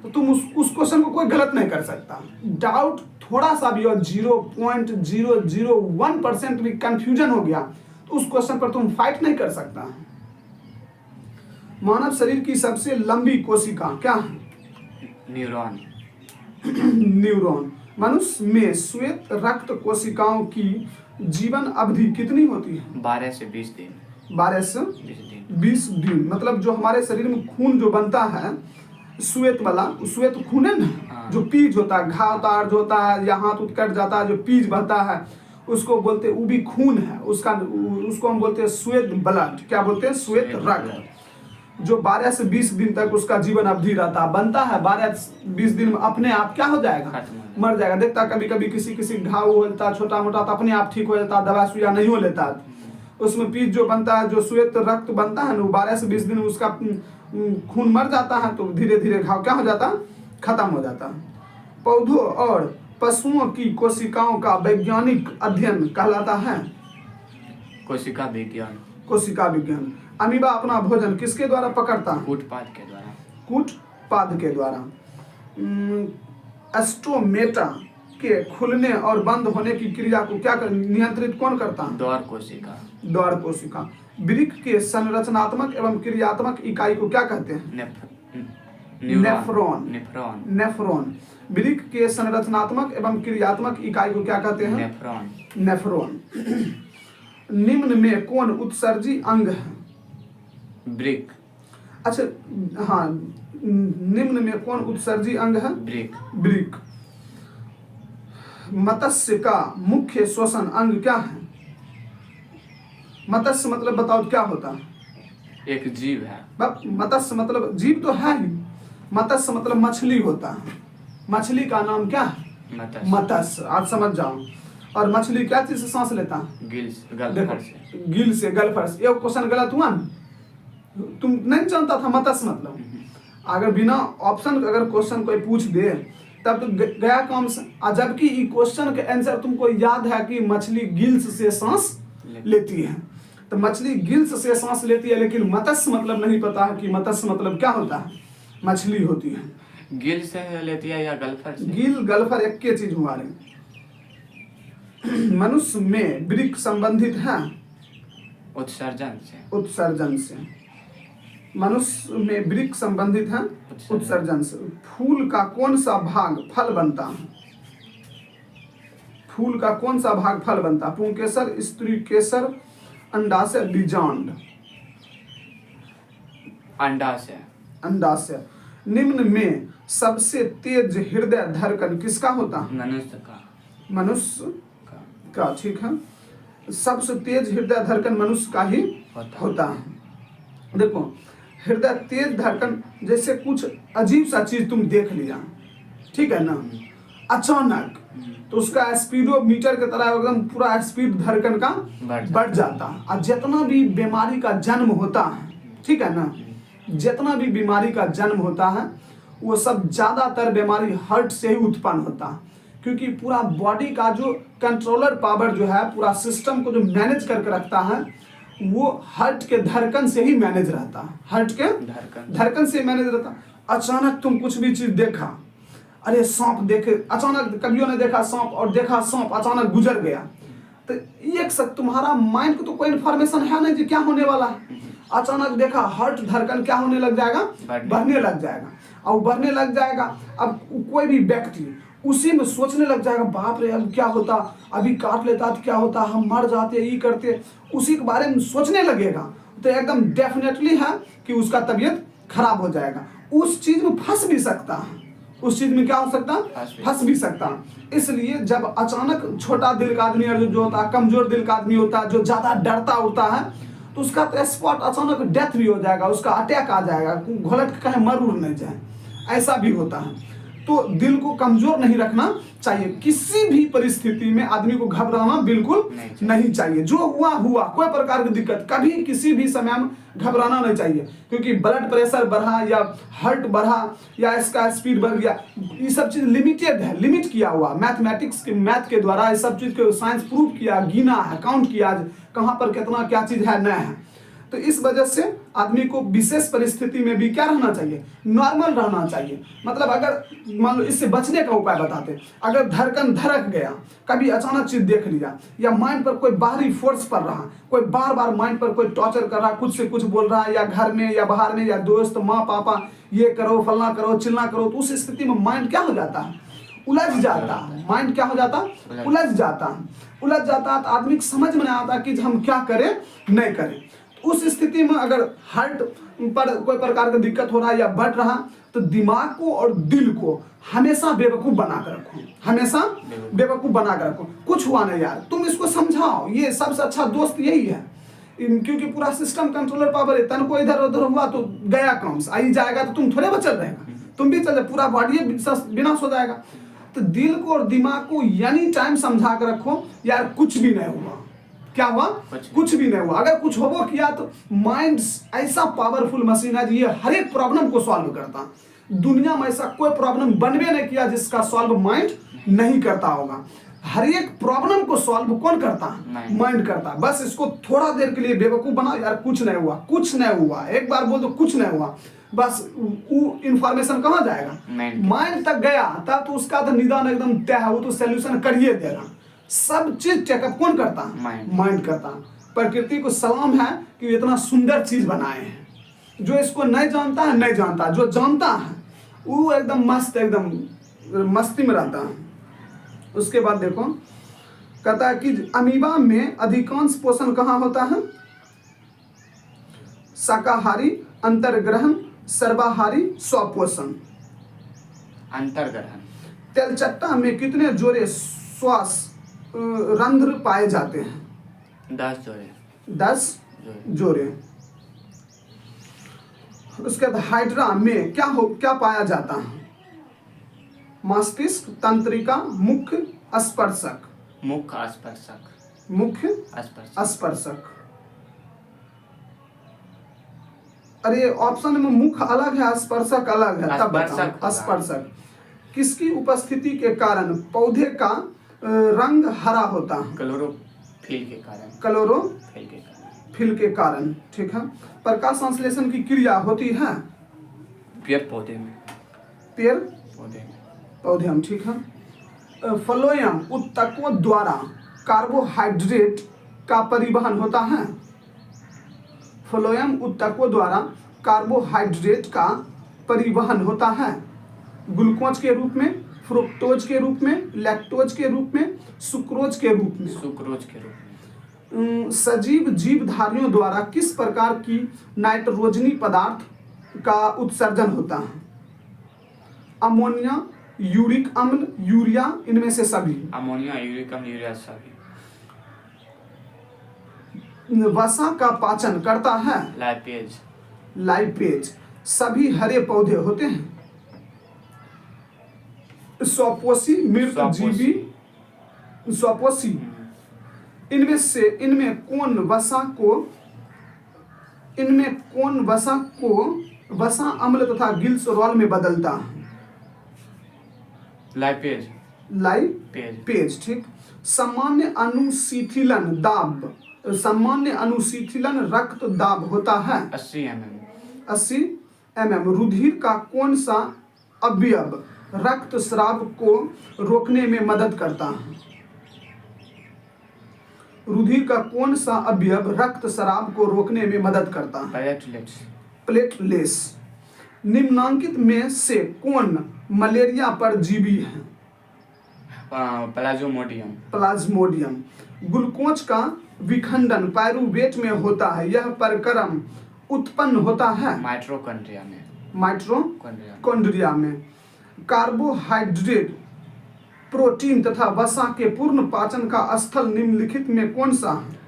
तो तुम उस क्वेश्चन को कोई गलत नहीं कर सकता। डाउट थोड़ा सा भी और 0.001% भी कंफ्यूजन हो गया तो उस क्वेश्चन पर तुम फाइट नहीं कर सकता। मानव शरीर की सबसे लंबी कोशिका क्या है? न्यूरॉन। मनुष्य में श्वेत रक्त कोशिकाओं की जीवन अवधि कितनी होती है? 12 से 20 दिन। 12 से 20 दिन। मतलब जो हमारे शरीर में खून जो बनता है श्वेत वाला, श्वेत खून है ना, जो पीज होता है, घाव जो होता है या हाथ कट जाता है, जो पीज बहता है उसको बोलते हैं, वो भी खून है उसको हम बोलते हैं श्वेत ब्लड। क्या बोलते हैं? श्वेत रक्त। जो 12 से 20 दिन तक उसका जीवन अवधि रहता है, बनता है 12 से 20 दिन में अपने आप क्या हो जाएगा? मर जाएगा। देखता कभी कभी किसी घाव होता है छोटा मोटा तो अपने आप ठीक हो जाता, दवा सुइया नहीं हो लेता। उसमें पीज जो बनता है, जो श्वेत रक्त बनता है ना, 12 से 20 दिन उसका खून मर जाता है तो धीरे धीरे घाव क्या हो जाता है? खत्म हो जाता है। पौधों और पशुओं की कोशिकाओं का वैज्ञानिक अध्ययन कहलाता है कोशिका विज्ञान। अमीबा अपना भोजन किसके द्वारा पकड़ता है? कूटपाद के द्वारा। एस्टोमेटा के खुलने और बंद होने की क्रिया को क्या नियंत्रित कौन करता है? द्वार कोशिका। वृक्क के संरचनात्मक एवं क्रियात्मक इकाई को क्या कहते हैं? नेफ्रॉन। वृक्क के संरचनात्मक एवं क्रियात्मक इकाई को क्या कहते हैं? नेफ्रॉन। निम्न में कौन उत्सर्जी अंग है? वृक्क। अच्छा हाँ, निम्न में कौन उत्सर्जी अंग है? ब्रेक। वृक्क। मत्स्य का मुख्य श्वसन अंग क्या है? मत्स्य मतलब बताओ क्या होता है? एक जीव है। मत्स्य मतलब जीव तो है ही, मत्स्य मतलब मछली होता है। मछली का नाम क्या है? मत्स्य। आज समझ जाओ। और मछली क्या चीज से सांस लेता है? गलफर से। गिल से, गलफर से। ये क्वेश्चन गलत हुआ ना? तुम नहीं जानता था मत्स्य मतलब? अगर बिना ऑप्शन अगर क्वेश्चन कोई पूछ दे तब तो गया काम से। जबकि ये क्वेश्चन के आंसर तुमको याद है कि मछली गिल्स से सांस लेती है, तो मछली गिल्स से सांस लेती है, लेकिन मत्स्य मतलब नहीं पता है कि मत्स्य मतलब क्या होता है? मछली होती है। गिल से लेती है या गलफर से? गिल गलफर एक के चीज हुआ रहे। मनुष्य में वृक्क संबंधित है उत्सर्जन से। उत्सर्जन से। मनुष्य में वृक्क संबंधित है उत्सर्जन से। फूल का कौन सा भाग फल बनता है? फूल का कौन सा भाग फल बनता है? पुंकेसर, स्त्रीकेसर, अंडाशय, बीजांड? अंडाशय। अंडाशय। निम्न में सबसे तेज हृदय धड़कन किसका होता है? मनुष्य का। मनुष्य का, ठीक है। सबसे तेज हृदय धड़कन मनुष्य का ही होता है। देखो, हृदय तेज धड़कन जैसे कुछ अजीब सा चीज तुम देख लिया, ठीक है ना, अचानक, तो उसका स्पीडोमीटर की तरह एकदम पूरा स्पीड धड़कन का बढ़ जाता है। और जितना भी बीमारी का जन्म होता है, ठीक है ना, जितना भी बीमारी का जन्म होता है वो सब ज्यादातर बीमारी हार्ट से ही उत्पन्न होता है, क्योंकि पूरा बॉडी का जो कंट्रोलर पावर जो है, पूरा सिस्टम को जो मैनेज करके रखता है, वो हार्ट के धड़कन से ही मैनेज रहता है। हार्ट के धड़कन से मैनेज रहता है। अचानक तुम कुछ भी चीज देखा, अरे सांप देखे, अचानक कभियों ने देखा सांप और देखा सांप अचानक गुजर गया, तो एक सब तुम्हारा माइंड को तो कोई इन्फॉर्मेशन है नहीं कि क्या होने वाला है। अचानक देखा हार्ट धड़कन क्या होने लग जाएगा? बढ़ने लग जाएगा। और बढ़ने लग जाएगा, अब कोई भी व्यक्ति उसी में सोचने लग जाएगा, बाप रे अब क्या होता, अभी काट लेता तो क्या होता, हम मर जाते, ये करते, उसी के बारे में सोचने लगेगा, तो एकदम डेफिनेटली है कि उसका तबीयत खराब हो जाएगा। उस चीज में फंस भी सकता है, उस चीज में क्या हो सकता है? फंस भी सकता है। इसलिए जब अचानक छोटा दिल का आदमी जो होता है, कमजोर दिल का आदमी होता है, जो ज्यादा डरता उड़ता है, तो उसका तो स्पॉट अचानक डेथ भी हो जाएगा, उसका अटैक आ जाएगा, घोलट कहीं मर उड़ नहीं जाए, ऐसा भी होता है। तो दिल को कमजोर नहीं रखना चाहिए। किसी भी परिस्थिति में आदमी को घबराना बिल्कुल नहीं चाहिए। जो हुआ हुआ, कोई प्रकार की दिक्कत, कभी किसी भी समय में घबराना नहीं चाहिए, क्योंकि ब्लड प्रेशर बढ़ा या हार्ट बढ़ा या इसका स्पीड बढ़ गया, ये सब चीज लिमिटेड है, लिमिट किया हुआ। मैथमेटिक्स के मैथ के द्वारा ये सब चीज को साइंस प्रूव किया, गिना है, काउंट किया, कहाँ पर कितना क्या चीज है, न है। तो इस वजह से आदमी को विशेष परिस्थिति में भी क्या रहना चाहिए? नॉर्मल रहना चाहिए। मतलब अगर मान लो, इससे बचने का उपाय बताते, अगर धड़कन धड़क गया, कभी अचानक चीज देख लिया, या माइंड पर कोई बाहरी फोर्स पड़ रहा, कोई बार बार माइंड पर कोई टॉर्चर कर रहा, कुछ से कुछ बोल रहा है, या घर में या बाहर में, या दोस्त, माँ पापा, ये करो, फलना करो, चिल्ला करो, तो उस स्थिति में माइंड क्या हो जाता है? उलझ जाता है। माइंड क्या हो जाता है? उलझ जाता है। उलझ जाता है तो आदमी को समझ में नहीं आता कि हम क्या करें, नहीं करें। उस स्थिति में अगर हार्ट पर कोई प्रकार का दिक्कत हो रहा है या बढ़ रहा, तो दिमाग को और दिल को हमेशा बेवकूफ बना कर रखो, हमेशा बेवकूफ बना कर रखो। कुछ हुआ नहीं यार, तुम इसको समझाओ, ये सबसे अच्छा दोस्त यही है, क्योंकि पूरा सिस्टम कंट्रोलर पावर है। तन को इधर उधर हुआ तो गया काम, आई जाएगा तो तुम थोड़े बचल रहेगा, तुम भी चल, पूरा बॉडी विनाश हो जाएगा। तो दिल को और दिमाग को यानी टाइम समझा कर रखो, यार कुछ भी नहीं हुआ। क्या हुआ? कुछ भी नहीं हुआ। अगर कुछ हो किया तो माइंड ऐसा पावरफुल मशीन है, ये हर एक प्रॉब्लम को सॉल्व करता। दुनिया में ऐसा कोई प्रॉब्लम बनवे नहीं किया जिसका सॉल्व माइंड नहीं करता होगा। हर एक प्रॉब्लम को सॉल्व कौन करता है? माइंड करता है। बस इसको थोड़ा देर के लिए बेवकूफ बना, यार कुछ नहीं हुआ, कुछ नहीं हुआ, एक बार बोल दो कुछ नहीं हुआ, बस वो इंफॉर्मेशन कहाँ जाएगा? माइंड तक गया, तब तो उसका तो निदान एकदम तय है, वो तो सोल्यूशन करिए देगा। सब चीज चेकअप कौन करता है? माइंड करता है। प्रकृति को सलाम है कि इतना सुंदर चीज बनाए हैं। जो इसको नहीं जानता है नहीं जानता, जो जानता है वो एकदम मस्त, एकदम मस्ती में रहता है। उसके बाद देखो, कहता है कि अमीबा में अधिकांश पोषण कहाँ होता है? शाकाहारी, अंतर्ग्रहण, सर्वाहारी स्वपोषण। अंतर्ग्रहण। तेलचट्टा में कितने जोड़े श्वास रंध्र पाए जाते हैं? 10 जोड़े। 10 जोड़े। उसके बाद हाइड्रा में क्या पाया जाता है? मस्तिष्क, तंत्रिका, मुख्य, स्पर्शक। मुख्य स्पर्शक। मुख्य स्पर्शक। स्पर्शक। अरे ऑप्शन में मुख्य अलग है, स्पर्शक अलग है, तब बताओ। स्पर्शक। किसकी उपस्थिति के कारण पौधे का रंग हरा होता है? क्लोरोफिल के कारण। क्लोरोफिल के कारण। फिल के कारण, ठीक है। प्रकाश संश्लेषण की क्रिया होती है पेड़ पौधे में। पेड़ पौधे में, ठीक है। फ्लोएम उत्तकों द्वारा कार्बोहाइड्रेट का परिवहन होता है। फ्लोएम उत्तकों द्वारा कार्बोहाइड्रेट का परिवहन होता है ग्लूकोज के रूप में, फ्रुक्टोज के रूप में, लैक्टोज के रूप में, सुक्रोज के रूप में। सुक्रोज के रूप में। सजीव जीवधारियों द्वारा किस प्रकार की नाइट्रोजनी पदार्थ का उत्सर्जन होता है? अमोनिया, यूरिक अम्ल, यूरिया, इनमें से सभी। अमोनिया, यूरिक अम्ल, यूरिया सभी। वसा का पाचन करता है लाइपेज। लाइपेज। सभी हरे पौधे होते हैं स्वपोषी, मृत जीवी, स्वपोषी। इनमें कौन वसा को वसा अम्ल तथा गिल्सरॉल में बदलता है? लाइपेज, ठीक। सामान्य अनुशीतलन रक्त दाब होता है 80 mm। रुधिर का कौन सा अवयव रक्तस्राव को रोकने में मदद करता है? रुधिर का कौन सा अवयव रक्तस्राव को रोकने में मदद करता है? प्लेटलेट्स। निम्नांकित में से कौन मलेरिया परजीवी है? प्लाज्मोडियम। ग्लूकोज का विखंडन पायरूवेट में होता है, यह प्रक्रम उत्पन्न होता है माइटोकॉन्ड्रिया में। कार्बोहाइड्रेट, प्रोटीन तथा वसा के पूर्ण पाचन का स्थल निम्नलिखित में कौन सा है?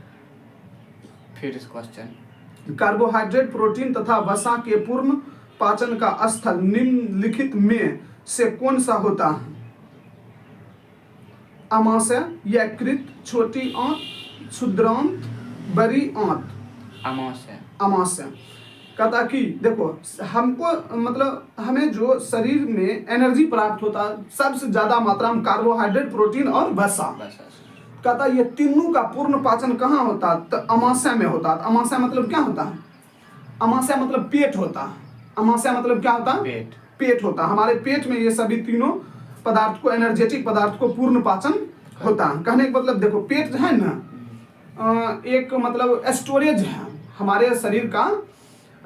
फिर इस क्वेश्चन। कार्बोहाइड्रेट, प्रोटीन तथा वसा के पूर्ण पाचन का स्थल निम्नलिखित में से कौन सा होता है? अमाशय, यकृत, छोटी आंत, क्षुद्रांत, बड़ी आंत। अमाशय। कहता कि देखो हमको मतलब हमें जो शरीर में एनर्जी प्राप्त होता है सबसे ज्यादा मात्रा में कार्बोहाइड्रेट, प्रोटीन और वसा। कहता ये तीनों का पूर्ण पाचन कहाँ होता है? तो अमाशय में होता है। अमाशय मतलब क्या होता है? अमाशय मतलब पेट होता है। अमाशय मतलब क्या होता है? पेट होता है। हमारे पेट में ये सभी तीनों पदार्थ को, एनर्जेटिक पदार्थ को पूर्ण पाचन होता है। कहने का मतलब देखो पेट है ना, एक मतलब स्टोरेज है हमारे शरीर का,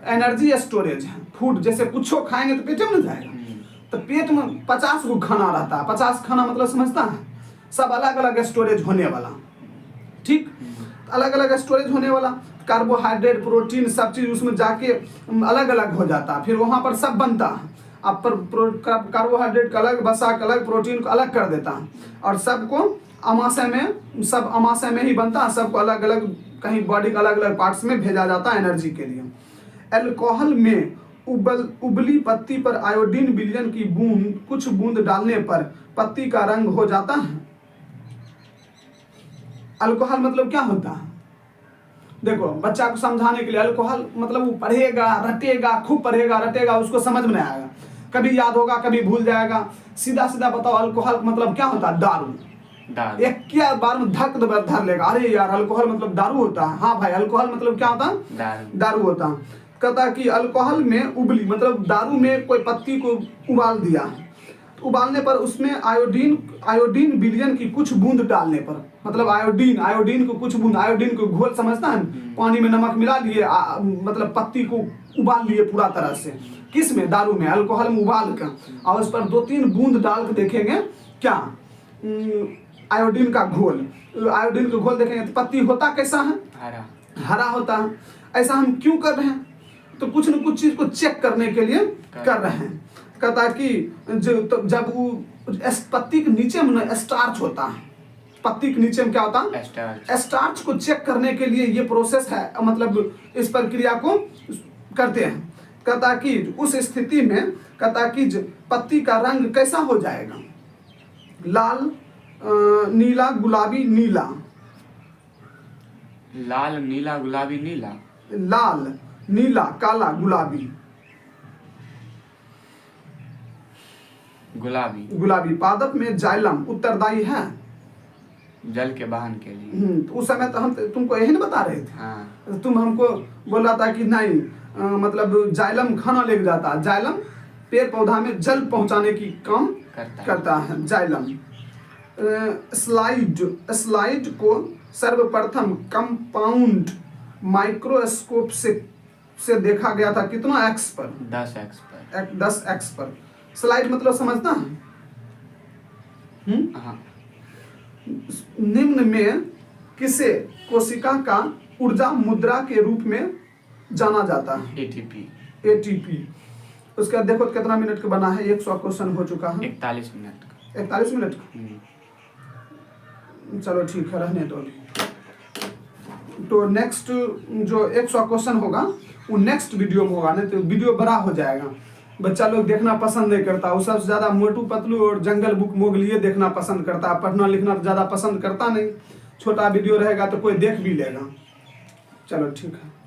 एनर्जी स्टोरेज है। फूड जैसे कुछ खाएंगे तो पेट में जाएगा, तो पेट में 50 गो खाना रहता है। 50 खाना मतलब समझता है, सब अलग अलग स्टोरेज होने वाला, ठीक। अलग अलग स्टोरेज होने वाला, कार्बोहाइड्रेट, प्रोटीन सब चीज उसमें जाके अलग अलग हो जाता है। फिर वहां पर सब बनता है। अब कार्बोहाइड्रेट का अलग, वसा का अलग, प्रोटीन को अलग कर देता है और सबको अमाशय में, सब अमाशय में ही बनता है। सबको अलग अलग कहीं बॉडी के अलग अलग पार्ट्स में भेजा जाता है एनर्जी के लिए। अल्कोहल में उबली पत्ती पर आयोडीन विलयन की कुछ बूंद डालने पर पत्ती का रंग हो जाता है। अल्कोहल मतलब क्या होता है? देखो बच्चा को समझाने के लिए, अल्कोहल मतलब वो पढ़ेगा, रटेगा, खूब पढ़ेगा, रटेगा, उसको समझ में नहीं आएगा, कभी याद होगा, कभी भूल जाएगा। सीधा सीधा बताओ अल्कोहल मतलब क्या होता है? दारू। एक क्या बार में धक धर लेगा, अरे यार अल्कोहल मतलब दारू होता है। हाँ भाई, अल्कोहल मतलब क्या होता है? दारू होता है। कहता कि अल्कोहल में उबली मतलब दारू में कोई पत्ती को उबाल दिया, तो उबालने पर उसमें आयोडीन विलयन की कुछ बूंद डालने पर, मतलब आयोडीन को कुछ बूंद, आयोडीन को घोल समझता है, पानी में नमक मिला लिए, मतलब पत्ती को उबाल लिए पूरा तरह से। किस में? दारू में, अल्कोहल में उबाल कर, और उस पर 2-3 बूंद डाल के देखेंगे क्या, आयोडीन का घोल। आयोडीन का घोल देखेंगे तो पत्ती होता कैसा है? हरा होता है। ऐसा हम क्यों कर रहे हैं? तो कुछ न कुछ चीज को चेक करने के लिए कर रहे हैं। कहता कि जो तो जब वो पत्ती के नीचे में स्टार्च होता है, पत्ती के नीचे में क्या होता है, स्टार्च को चेक करने के लिए ये प्रोसेस है, मतलब इस प्रक्रिया को करते हैं। कहता कि उस स्थिति में कहता कि पत्ती का रंग कैसा हो जाएगा, लाल, नीला, गुलाबी, नीला। लाल, नीला, गुलाबी, नीला। लाल, नीला, काला, गुलाबी। गुलाबी। गुलाबी। पादप में जाइलम उत्तरदायी है जल के वाहन के लिए। तो उस समय तो हम तुमको यही ना बता रहे थे। हाँ। तुम हमको बोल रहा था कि नहीं, मतलब जाइलम खाना लेके जाता है। जाइलम पेड़ पौधा में जल पहुंचाने की काम करता है जाइलम। स्लाइड को सर्वप्रथम कंपाउंड माइक्रोस्कोप से देखा गया था कितना एक्स पर, 10x पर। स्लाइड मतलब समझता है? हाँ। निम्न में किसे कोशिका का ऊर्जा मुद्रा के रूप में जाना जाता है? एटीपी। उसका देखो कितना मिनट का बना है, 100 क्वेश्चन हो चुका है। 41 मिनट का। 41 मिनट का। चलो ठीक है, रहने दो। तो नेक्स्ट जो 100 क्वेश्चन होगा वो नेक्स्ट वीडियो में होगा, नहीं तो वीडियो बड़ा हो जाएगा। बच्चा लोग देखना पसंद नहीं करता, वो सबसे ज्यादा मोटू पतलू और जंगल बुक मोगलिए देखना पसंद करता है, पढ़ना लिखना ज्यादा पसंद करता नहीं। छोटा वीडियो रहेगा तो कोई देख भी लेगा। चलो ठीक है।